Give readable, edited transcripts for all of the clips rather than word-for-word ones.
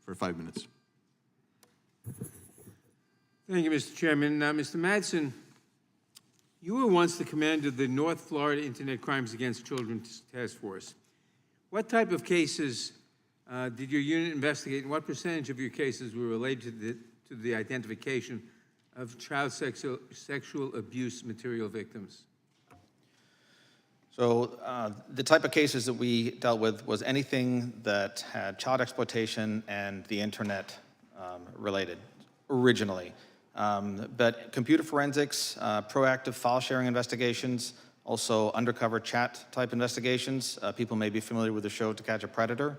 for 5 minutes. Thank you, Mr. Chairman. Mr. Madsen, you were once the commander of the North Florida Internet Crimes Against Children Task Force. What type of cases did your unit investigate, and what percentage of your cases were related to the identification of child sexual abuse material victims? So the type of cases that we dealt with was anything that had child exploitation and the internet related originally. But computer forensics, proactive file sharing investigations, also undercover chat type investigations. People may be familiar with the show To Catch a Predator,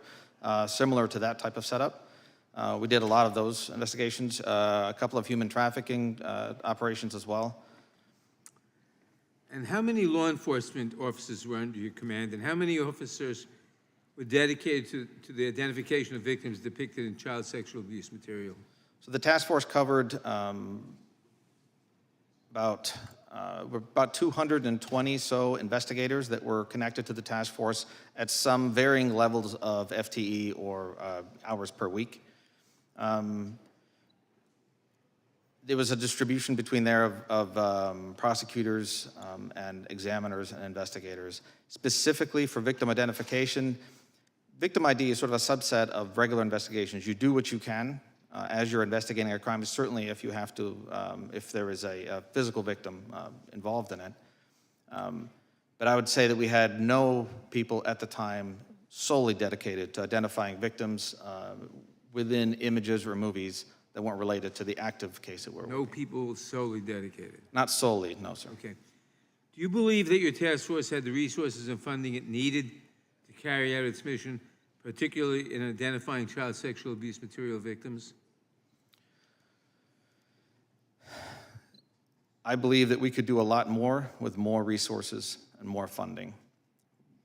similar to that type of setup. We did a lot of those investigations, a couple of human trafficking operations as well. And how many law enforcement officers were under your command, and how many officers were dedicated to the identification of victims depicted in child sexual abuse material? So the task force covered about 220 so investigators that were connected to the task force at some varying levels of FTE or hours per week. There was a distribution between there of prosecutors and examiners and investigators. Specifically for victim identification, victim ID is sort of a subset of regular investigations. You do what you can as you're investigating a crime, certainly if you have to, if there is a physical victim involved in it. But I would say that we had no people at the time solely dedicated to identifying victims within images or movies that weren't related to the active case that we're working. No people solely dedicated? Not solely, no, sir. Okay. Do you believe that your task force had the resources and funding it needed to carry out its mission, particularly in identifying child sexual abuse material victims? I believe that we could do a lot more with more resources and more funding.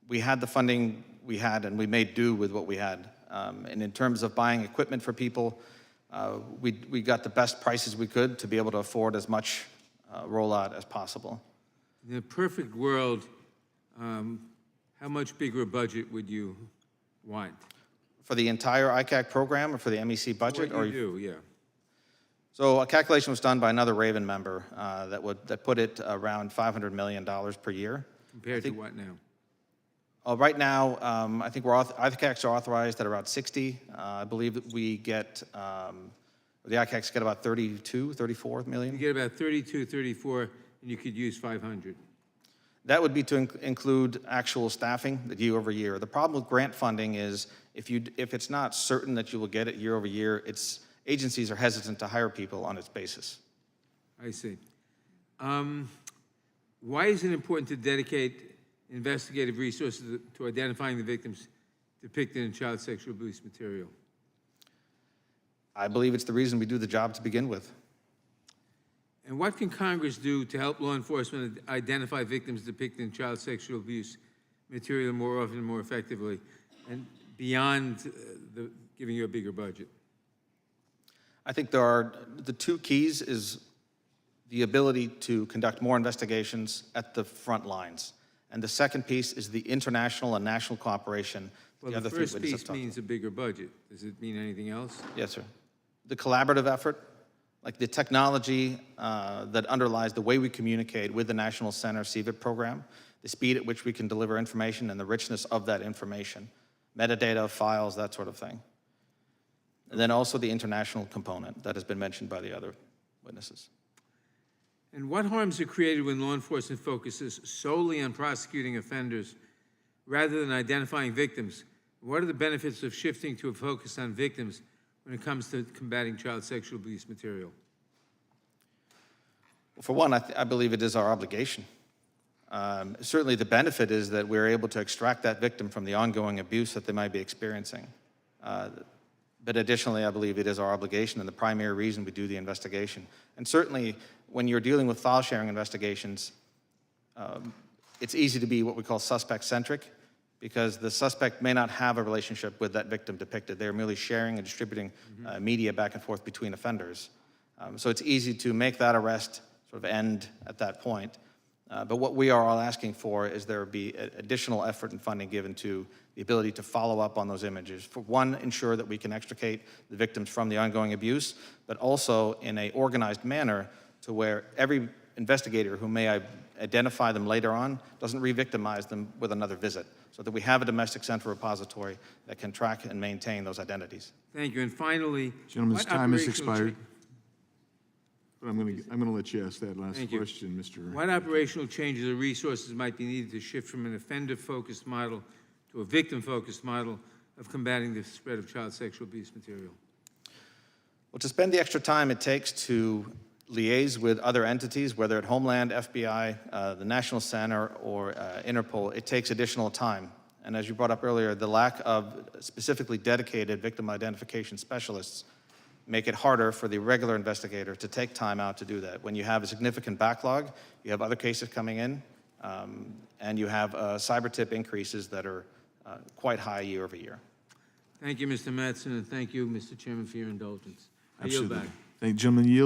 We had the funding we had, and we made do with what we had. And in terms of buying equipment for people, we got the best prices we could to be able to afford as much rollout as possible. In a perfect world, how much bigger a budget would you want? For the entire ICAC program or for the MEC budget? What you do, yeah. So a calculation was done by another Raven member that put it around $500 million per year. Compared to what now? Right now, I think ICACs are authorized at around 60. I believe that we get, the ICACs get about 32, 34 million. You get about 32, 34, and you could use 500. That would be to include actual staffing year over year. The problem with grant funding is if it's not certain that you will get it year over year, agencies are hesitant to hire people on its basis. I see. Why is it important to dedicate investigative resources to identifying the victims depicted in child sexual abuse material? I believe it's the reason we do the job to begin with. And what can Congress do to help law enforcement identify victims depicted in child sexual abuse material more often and more effectively, and beyond giving you a bigger budget? I think the two keys is the ability to conduct more investigations at the front lines. And the second piece is the international and national cooperation. Well, the first piece means a bigger budget. Does it mean anything else? Yes, sir. The collaborative effort, like the technology that underlies the way we communicate with the National Center CVIP program, the speed at which we can deliver information and the richness of that information, metadata, files, that sort of thing. And then also the international component that has been mentioned by the other witnesses. And what harms are created when law enforcement focuses solely on prosecuting offenders rather than identifying victims? What are the benefits of shifting to a focus on victims when it comes to combating child sexual abuse material? Well, for one, I believe it is our obligation. Certainly the benefit is that we're able to extract that victim from the ongoing abuse that they might be experiencing. But additionally, I believe it is our obligation and the primary reason we do the investigation. And certainly, when you're dealing with file sharing investigations, it's easy to be what we call suspect-centric, because the suspect may not have a relationship with that victim depicted. They're merely sharing and distributing media back and forth between offenders. So it's easy to make that arrest sort of end at that point. But what we are all asking for is there be additional effort and funding given to the ability to follow up on those images. For one, ensure that we can extricate the victims from the ongoing abuse, but also in an organized manner to where every investigator who may identify them later on doesn't re-victimize them with another visit, so that we have a domestic central repository that can track and maintain those identities. Thank you. And finally, Gentleman's what time has operational expired. But I'm going to let you ask that last Thank you. question, Mr. What operational changes or resources might be needed to shift from an offender-focused model to a victim-focused model of combating the spread of child sexual abuse material? Well, to spend the extra time it takes to liaise with other entities, whether at Homeland, FBI, the National Center, or Interpol, it takes additional time. And as you brought up earlier, the lack of specifically dedicated victim identification specialists make it harder for the regular investigator to take time out to do that. When you have a significant backlog, you have other cases coming in, and you have cyber tip increases that are quite high year over year. Thank you, Mr. Mattson, and thank you, Mr. Chairman, for your indulgence. I yield back. Thank you, gentlemen. Yield.